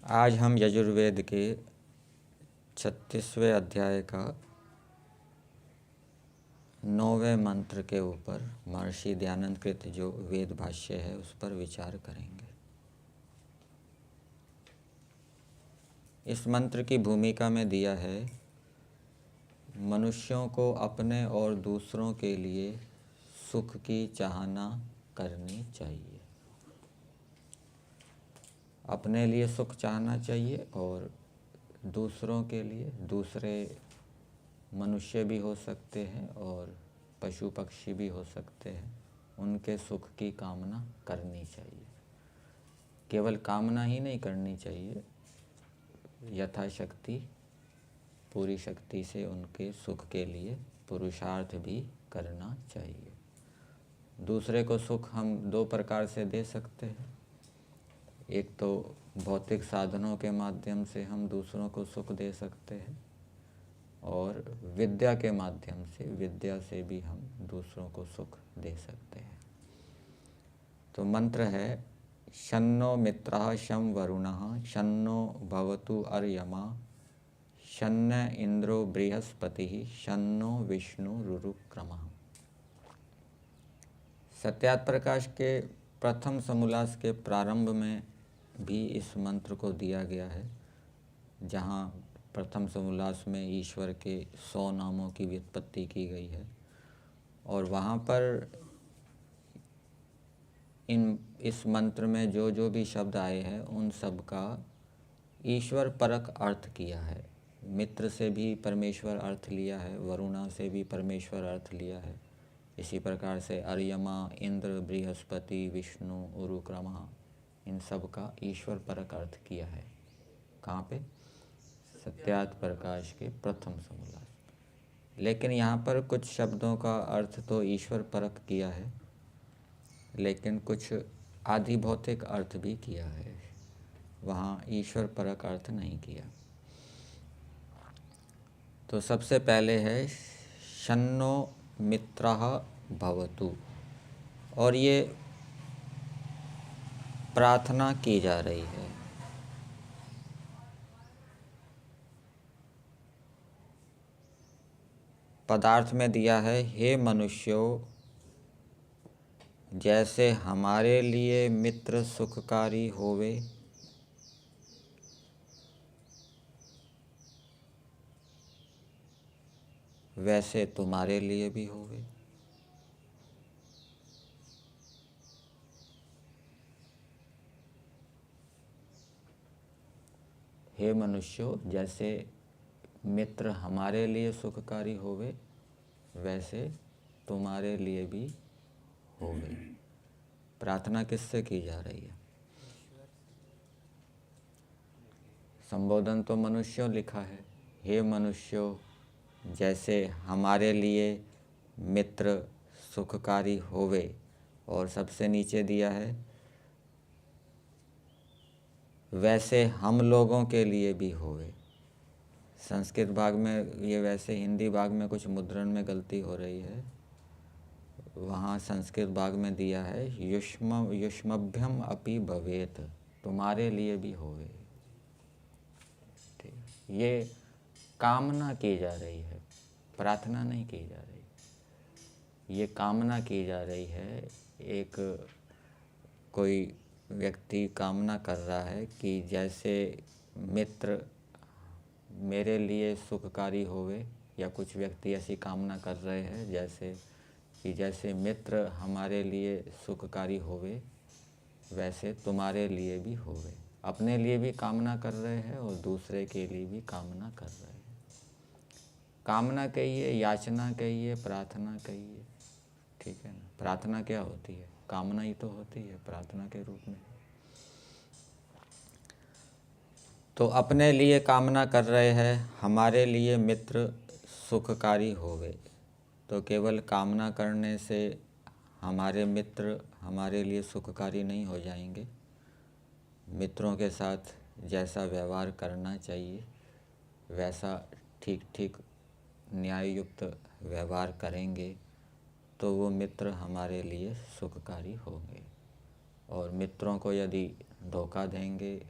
आज हम यजुर्वेद के 36वें अध्याय का 9वें मंत्र के ऊपर महर्षि दयानंद कृत जो वेद भाष्य है उस पर विचार करेंगे। इस मंत्र की भूमिका में दिया है, मनुष्यों को अपने और दूसरों के लिए सुख की चाहना करनी चाहिए। अपने लिए सुख चाहना चाहिए और दूसरों के लिए, दूसरे मनुष्य भी हो सकते हैं और पशु पक्षी भी हो सकते हैं, उनके सुख की कामना करनी चाहिए। केवल कामना ही नहीं करनी चाहिए, यथाशक्ति पूरी शक्ति से उनके सुख के लिए पुरुषार्थ भी करना चाहिए। दूसरे को सुख हम दो प्रकार से दे सकते हैं। एक तो भौतिक साधनों के माध्यम से हम दूसरों को सुख दे सकते हैं और विद्या के माध्यम से, विद्या से भी हम दूसरों को सुख दे सकते हैं। तो मंत्र है, शन्नो मित्रः शं वरुणः शन्नो भवतु अर्यमा शन्न इंद्रो बृहस्पतिः शन्नो विष्णुरुक्रमः। सत्यात प्रकाश के प्रथम समोल्लास के प्रारंभ में भी इस मंत्र को दिया गया है, जहाँ प्रथम समोल्लास में ईश्वर के 100 नामों की व्युत्पत्ति की गई है और वहाँ पर इस मंत्र में जो जो भी शब्द आए हैं उन सब का ईश्वर परक अर्थ किया है। मित्र से भी परमेश्वर अर्थ लिया है, वरुणा से भी परमेश्वर अर्थ लिया है। इसी प्रकार से अर्यमा, इंद्र, बृहस्पति, विष्णु, उरुक्रमा, इन सब का ईश्वर परक अर्थ किया है। कहाँ पे? सत्यात प्रकाश के प्रथम समोल्लास। लेकिन यहाँ पर कुछ शब्दों का अर्थ तो ईश्वर परक किया है, लेकिन कुछ आधि भौतिक अर्थ भी किया है, वहाँ ईश्वर परक अर्थ नहीं किया। तो सबसे पहले है शन्नो मित्रः भवतु, और ये प्रार्थना की जा रही है। पदार्थ में दिया है, हे मनुष्यों, जैसे हमारे लिए मित्र सुखकारी होवे वैसे तुम्हारे लिए भी होवे। हे मनुष्यों, जैसे मित्र हमारे लिए सुखकारी होवे वैसे तुम्हारे लिए भी होवे। प्रार्थना किससे की जा रही है? संबोधन तो मनुष्यों लिखा है, हे मनुष्यों, जैसे हमारे लिए मित्र सुखकारी होवे, और सबसे नीचे दिया है वैसे हम लोगों के लिए भी होवे। संस्कृत भाग में ये वैसे, हिंदी भाग में कुछ मुद्रण में गलती हो रही है। वहाँ संस्कृत भाग में दिया है युष्मभ्यम अपि भवेत, तुम्हारे लिए भी होवे। ठीक, ये कामना की जा रही है, प्रार्थना नहीं की जा रही। ये कामना की जा रही है। एक कोई व्यक्ति कामना कर रहा है कि जैसे मित्र मेरे लिए सुखकारी होवे, या कुछ व्यक्ति ऐसी कामना कर रहे हैं जैसे मित्र हमारे लिए सुखकारी होवे वैसे तुम्हारे लिए भी होवे। अपने लिए भी कामना कर रहे हैं और दूसरे के लिए भी कामना कर रहे हैं। कामना कहिए, याचना कहिए, प्रार्थना कहिए, ठीक है ना। प्रार्थना क्या होती है? कामना ही तो होती है प्रार्थना के रूप में। तो अपने लिए कामना कर रहे हैं हमारे लिए मित्र सुखकारी होवे। तो केवल कामना करने से हमारे मित्र हमारे लिए सुखकारी नहीं हो जाएंगे। मित्रों के साथ जैसा व्यवहार करना चाहिए वैसा ठीक ठीक न्याययुक्त व्यवहार करेंगे तो वो मित्र हमारे लिए सुखकारी होंगे। और मित्रों को यदि धोखा देंगे,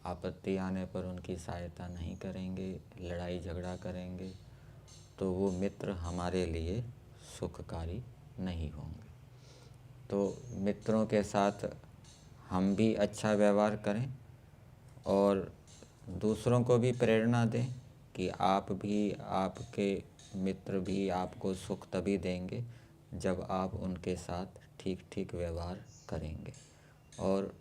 आपत्ति आने पर उनकी सहायता नहीं करेंगे, लड़ाई झगड़ा करेंगे, तो वो मित्र हमारे लिए सुखकारी नहीं होंगे। तो मित्रों के साथ हम भी अच्छा व्यवहार करें और दूसरों को भी प्रेरणा दें कि आप भी, आपके मित्र भी आपको सुख तभी देंगे जब आप उनके साथ ठीक ठीक व्यवहार करेंगे। और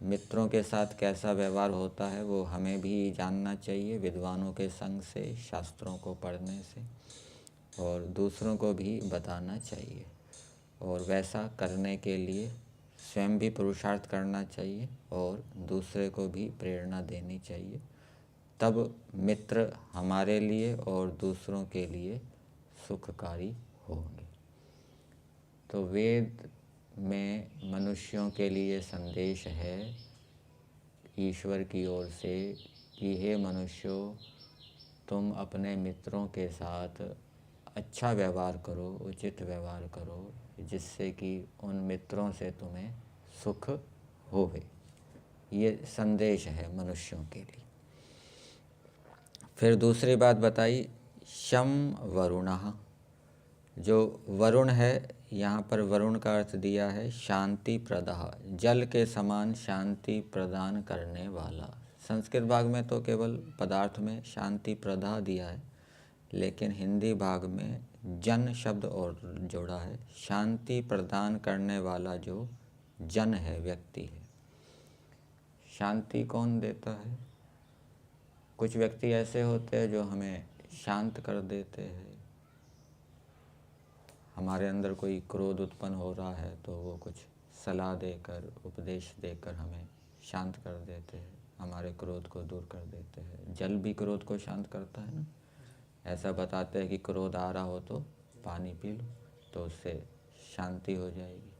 मित्रों के साथ कैसा व्यवहार होता है वो हमें भी जानना चाहिए विद्वानों के संग से, शास्त्रों को पढ़ने से, और दूसरों को भी बताना चाहिए। और वैसा करने के लिए स्वयं भी पुरुषार्थ करना चाहिए और दूसरे को भी प्रेरणा देनी चाहिए। तब मित्र हमारे लिए और दूसरों के लिए सुखकारी होंगे। तो वेद में मनुष्यों के लिए संदेश है ईश्वर की ओर से कि हे मनुष्यों, तुम अपने मित्रों के साथ अच्छा व्यवहार करो, उचित व्यवहार करो, जिससे कि उन मित्रों से तुम्हें सुख होवे। ये संदेश है मनुष्यों के लिए। फिर दूसरी बात बताई, शम वरुणः। जो वरुण है, यहाँ पर वरुण का अर्थ दिया है शांति प्रदाह, जल के समान शांति प्रदान करने वाला। संस्कृत भाग में तो केवल पदार्थ में शांति प्रदाह दिया है, लेकिन हिंदी भाग में जन शब्द और जोड़ा है। शांति प्रदान करने वाला जो जन है, व्यक्ति है। शांति कौन देता है? कुछ व्यक्ति ऐसे होते हैं जो हमें शांत कर देते हैं। हमारे अंदर कोई क्रोध उत्पन्न हो रहा है तो वो कुछ सलाह देकर, उपदेश देकर हमें शांत कर देते हैं, हमारे क्रोध को दूर कर देते हैं। जल भी क्रोध को शांत करता है ना। ऐसा बताते हैं कि क्रोध आ रहा हो तो पानी पी लो, तो उससे शांति हो जाएगी।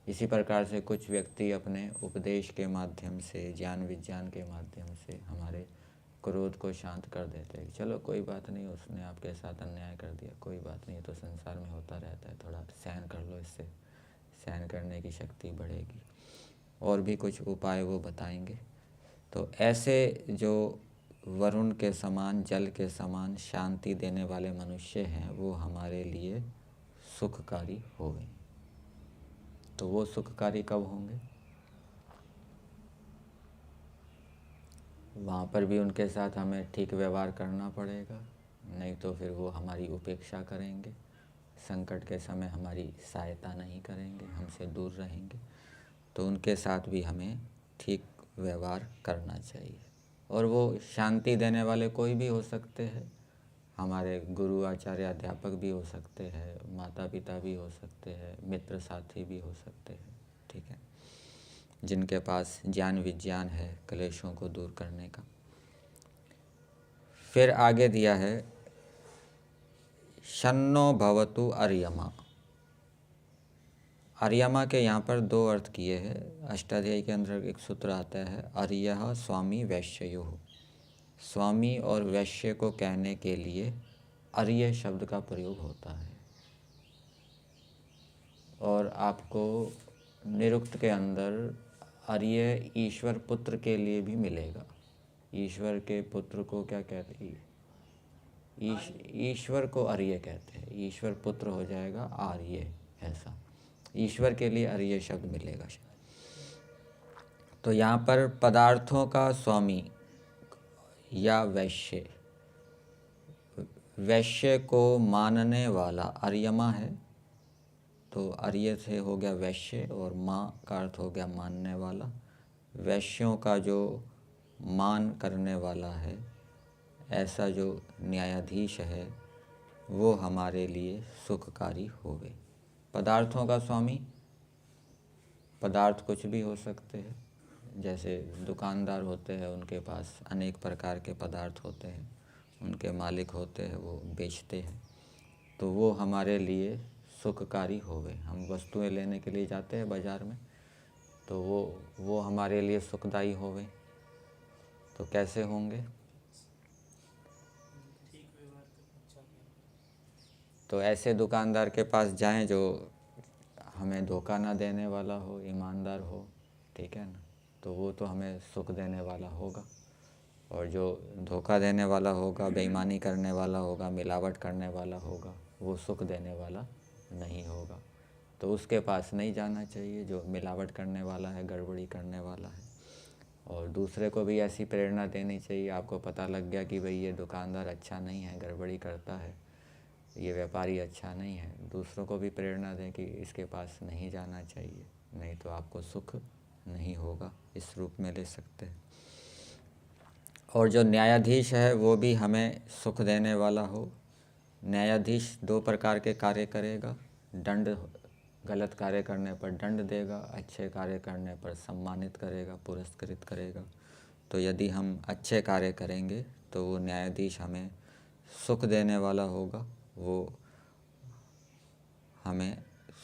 इसी प्रकार से कुछ व्यक्ति अपने उपदेश के माध्यम से, ज्ञान विज्ञान के माध्यम से हमारे क्रोध को शांत कर देते हैं। चलो कोई बात नहीं, उसने आपके साथ अन्याय कर दिया, कोई बात नहीं, तो संसार में होता रहता है, थोड़ा सहन कर लो, इससे सहन करने की शक्ति बढ़ेगी। और भी कुछ उपाय वो बताएंगे। तो ऐसे जो वरुण के समान, जल के समान शांति देने वाले मनुष्य हैं, वो हमारे लिए सुखकारी होंगे। तो वो सुखकारी कब होंगे? वहाँ पर भी उनके साथ हमें ठीक व्यवहार करना पड़ेगा, नहीं तो फिर वो हमारी उपेक्षा करेंगे, संकट के समय हमारी सहायता नहीं करेंगे, हमसे दूर रहेंगे। तो उनके साथ भी हमें ठीक व्यवहार करना चाहिए। और वो शांति देने वाले कोई भी हो सकते हैं, हमारे गुरु, आचार्य, अध्यापक भी हो सकते हैं, माता पिता भी हो सकते हैं, मित्र साथी भी हो सकते हैं, ठीक है, जिनके पास ज्ञान विज्ञान है क्लेशों को दूर करने का। फिर आगे दिया है शन्नो भवतु अर्यमा। अर्यमा के यहाँ पर दो अर्थ किए हैं। अष्टाध्यायी के अंदर एक सूत्र आता है, अर्यः स्वामी वैश्ययोः। स्वामी और वैश्य को कहने के लिए अर्य शब्द का प्रयोग होता है। और आपको निरुक्त के अंदर अर्य ईश्वर पुत्र के लिए भी मिलेगा। ईश्वर के पुत्र को क्या कहते हैं? ईश्वर को अर्य कहते हैं। ईश्वर पुत्र हो जाएगा आर्य, ऐसा ईश्वर के लिए अर्य शब्द मिलेगा। तो यहाँ पर पदार्थों का स्वामी या वैश्य, वैश्य को मानने वाला अर्यमा है। तो अर्य से हो गया वैश्य और माँ का अर्थ हो गया मानने वाला। वैश्यों का जो मान करने वाला है, ऐसा जो न्यायाधीश है, वो हमारे लिए सुखकारी होवे। पदार्थों का स्वामी, पदार्थ कुछ भी हो सकते हैं। जैसे दुकानदार होते हैं, उनके पास अनेक प्रकार के पदार्थ होते हैं, उनके मालिक होते हैं, वो बेचते हैं, तो वो हमारे लिए सुखकारी होवे। हम वस्तुएं लेने के लिए जाते हैं बाज़ार में, तो वो हमारे लिए सुखदायी होवे। तो कैसे होंगे? तो ऐसे दुकानदार के पास जाएं जो हमें धोखा ना देने वाला हो, ईमानदार हो, ठीक है ना। तो वो तो हमें सुख देने वाला होगा, और जो धोखा देने वाला होगा, बेईमानी करने वाला होगा, मिलावट करने वाला होगा, वो सुख देने वाला नहीं होगा। तो उसके पास नहीं जाना चाहिए जो मिलावट करने वाला है, गड़बड़ी करने वाला है। और दूसरे को भी ऐसी प्रेरणा देनी चाहिए। आपको पता लग गया कि भाई ये दुकानदार अच्छा नहीं है, गड़बड़ी करता है, ये व्यापारी अच्छा नहीं है, दूसरों को भी प्रेरणा दें कि इसके पास नहीं जाना चाहिए, नहीं तो आपको सुख नहीं होगा। इस रूप में ले सकते हैं। और जो न्यायाधीश है वो भी हमें सुख देने वाला हो। न्यायाधीश 2 प्रकार के कार्य करेगा। दंड, गलत कार्य करने पर दंड देगा, अच्छे कार्य करने पर सम्मानित करेगा, पुरस्कृत करेगा। तो यदि हम अच्छे कार्य करेंगे तो वो न्यायाधीश हमें सुख देने वाला होगा, वो हमें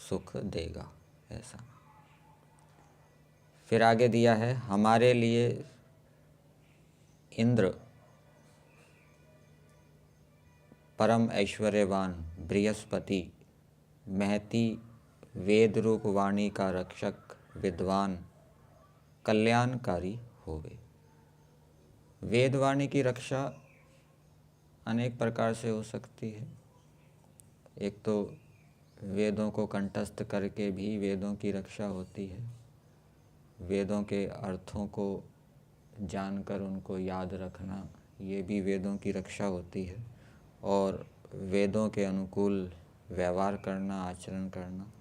सुख देगा ऐसा। फिर आगे दिया है, हमारे लिए इंद्र परम ऐश्वर्यवान बृहस्पति महती वेद रूप वाणी का रक्षक विद्वान कल्याणकारी होवे। वेदवाणी की रक्षा अनेक प्रकार से हो सकती है। एक तो वेदों को कंठस्थ करके भी वेदों की रक्षा होती है। वेदों के अर्थों को जानकर उनको याद रखना, ये भी वेदों की रक्षा होती है। और वेदों के अनुकूल व्यवहार करना, आचरण करना,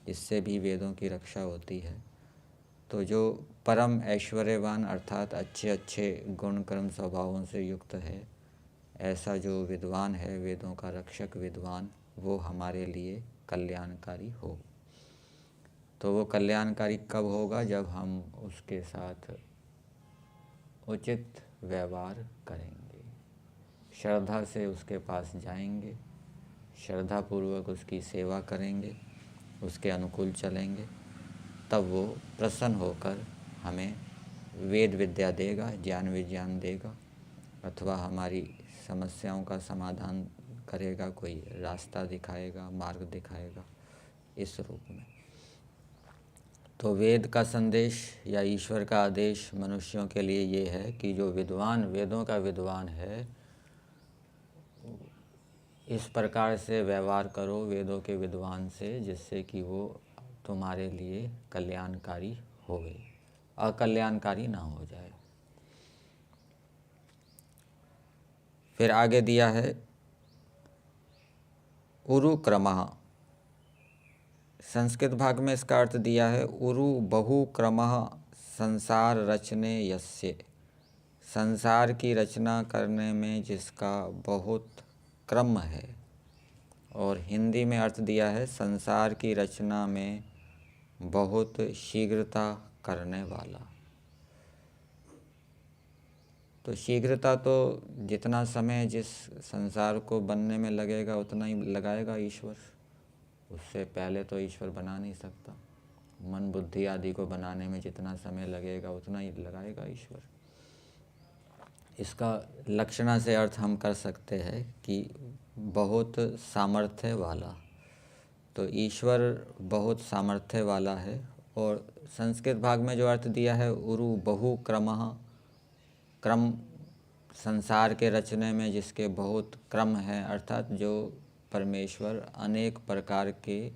इससे भी वेदों की रक्षा होती है। तो जो परम ऐश्वर्यवान अर्थात अच्छे अच्छे गुण कर्म स्वभावों से युक्त है, ऐसा जो विद्वान है, वेदों का रक्षक विद्वान, वो हमारे लिए कल्याणकारी हो। तो वो कल्याणकारी कब होगा? जब हम उसके साथ उचित व्यवहार करेंगे, श्रद्धा से उसके पास जाएंगे, श्रद्धापूर्वक उसकी सेवा करेंगे, उसके अनुकूल चलेंगे, तब वो प्रसन्न होकर हमें वेद विद्या देगा, ज्ञान विज्ञान देगा, अथवा हमारी समस्याओं का समाधान करेगा, कोई रास्ता दिखाएगा, मार्ग दिखाएगा, इस रूप में। तो वेद का संदेश या ईश्वर का आदेश मनुष्यों के लिए ये है कि जो विद्वान, वेदों का विद्वान है, इस प्रकार से व्यवहार करो वेदों के विद्वान से, जिससे कि वो तुम्हारे लिए कल्याणकारी होवे, अकल्याणकारी ना हो जाए। फिर आगे दिया है, उरु क्रमः। संस्कृत भाग में इसका अर्थ दिया है, उरु बहु क्रमः संसार रचने यस्य। संसार की रचना करने में जिसका बहुत क्रम है। और हिंदी में अर्थ दिया है, संसार की रचना में बहुत शीघ्रता करने वाला। तो शीघ्रता तो जितना समय जिस संसार को बनने में लगेगा उतना ही लगाएगा ईश्वर। उससे पहले तो ईश्वर बना नहीं सकता। मन बुद्धि आदि को बनाने में जितना समय लगेगा उतना ही लगाएगा ईश्वर। इसका लक्षणा से अर्थ हम कर सकते हैं कि बहुत सामर्थ्य वाला। तो ईश्वर बहुत सामर्थ्य वाला है। और संस्कृत भाग में जो अर्थ दिया है, उरु बहु क्रमः, क्रम संसार के रचने में जिसके बहुत क्रम है, अर्थात जो परमेश्वर अनेक प्रकार के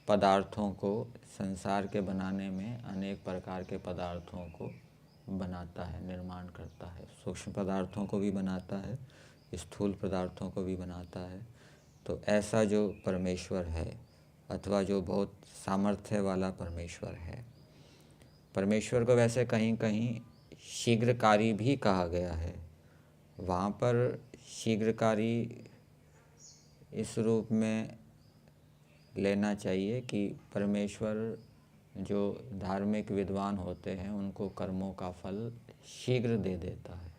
पदार्थों को, संसार के बनाने में अनेक प्रकार के पदार्थों को बनाता है, निर्माण करता है। सूक्ष्म पदार्थों को भी बनाता है, स्थूल पदार्थों को भी बनाता है। तो ऐसा जो परमेश्वर है, अथवा जो बहुत सामर्थ्य वाला परमेश्वर है, परमेश्वर को वैसे कहीं कहीं शीघ्रकारी भी कहा गया है। वहाँ पर शीघ्रकारी इस रूप में लेना चाहिए कि परमेश्वर जो धार्मिक विद्वान होते हैं उनको कर्मों का फल शीघ्र दे देता है।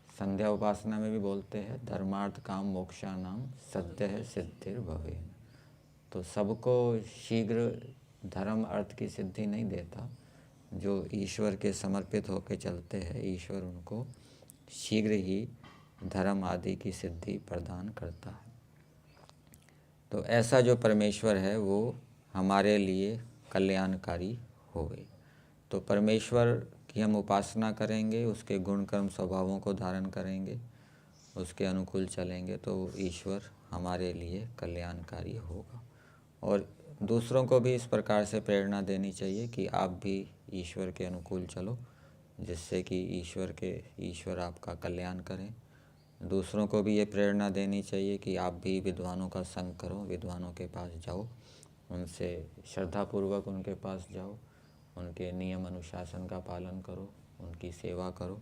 संध्या उपासना में भी बोलते हैं, धर्मार्थ काम मोक्षानाम सद्यः सिद्धिर् भवेन। तो सबको शीघ्र धर्म अर्थ की सिद्धि नहीं देता। जो ईश्वर के समर्पित होकर चलते हैं, ईश्वर उनको शीघ्र ही धर्म आदि की सिद्धि प्रदान करता है। तो ऐसा जो परमेश्वर है वो हमारे लिए कल्याणकारी होवे। तो परमेश्वर की हम उपासना करेंगे, उसके गुण कर्म स्वभावों को धारण करेंगे, उसके अनुकूल चलेंगे, तो ईश्वर हमारे लिए कल्याणकारी होगा। और दूसरों को भी इस प्रकार से प्रेरणा देनी चाहिए कि आप भी ईश्वर के अनुकूल चलो, जिससे कि ईश्वर आपका कल्याण करें। दूसरों को भी ये प्रेरणा देनी चाहिए कि आप भी विद्वानों का संग करो, विद्वानों के पास जाओ, उनसे श्रद्धापूर्वक उनके पास जाओ, उनके नियम अनुशासन का पालन करो, उनकी सेवा करो,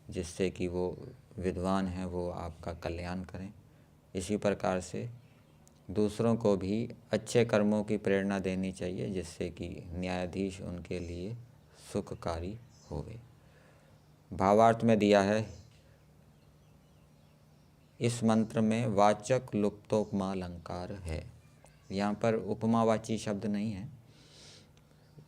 जिससे कि वो विद्वान हैं वो आपका कल्याण करें। इसी प्रकार से दूसरों को भी अच्छे कर्मों की प्रेरणा देनी चाहिए, जिससे कि न्यायाधीश उनके लिए सुखकारी होवे। भावार्थ में दिया है, इस मंत्र में वाचक लुप्तोपमा अलंकार है। यहाँ पर उपमावाची शब्द नहीं है।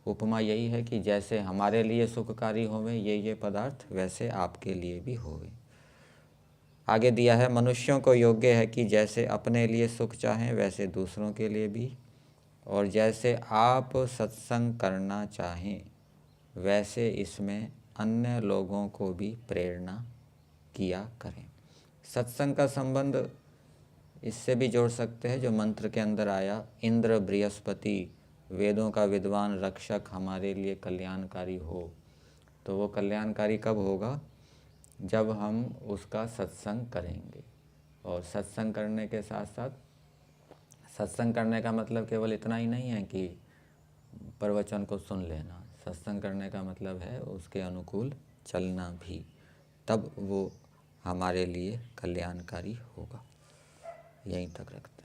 उपमा यही है कि जैसे हमारे लिए सुखकारी होवे ये पदार्थ, वैसे आपके लिए भी होवे। आगे दिया है, मनुष्यों को योग्य है कि जैसे अपने लिए सुख चाहें वैसे दूसरों के लिए भी, और जैसे आप सत्संग करना चाहें वैसे इसमें अन्य लोगों को भी प्रेरणा किया करें। सत्संग का संबंध इससे भी जोड़ सकते हैं जो मंत्र के अंदर आया, इंद्र बृहस्पति वेदों का विद्वान रक्षक हमारे लिए कल्याणकारी हो। तो वो कल्याणकारी कब होगा? जब हम उसका सत्संग करेंगे। और सत्संग करने के साथ साथ, सत्संग करने का मतलब केवल इतना ही नहीं है कि प्रवचन को सुन लेना। सत्संग करने का मतलब है उसके अनुकूल चलना भी, तब वो हमारे लिए कल्याणकारी होगा। यहीं तक रखते हैं।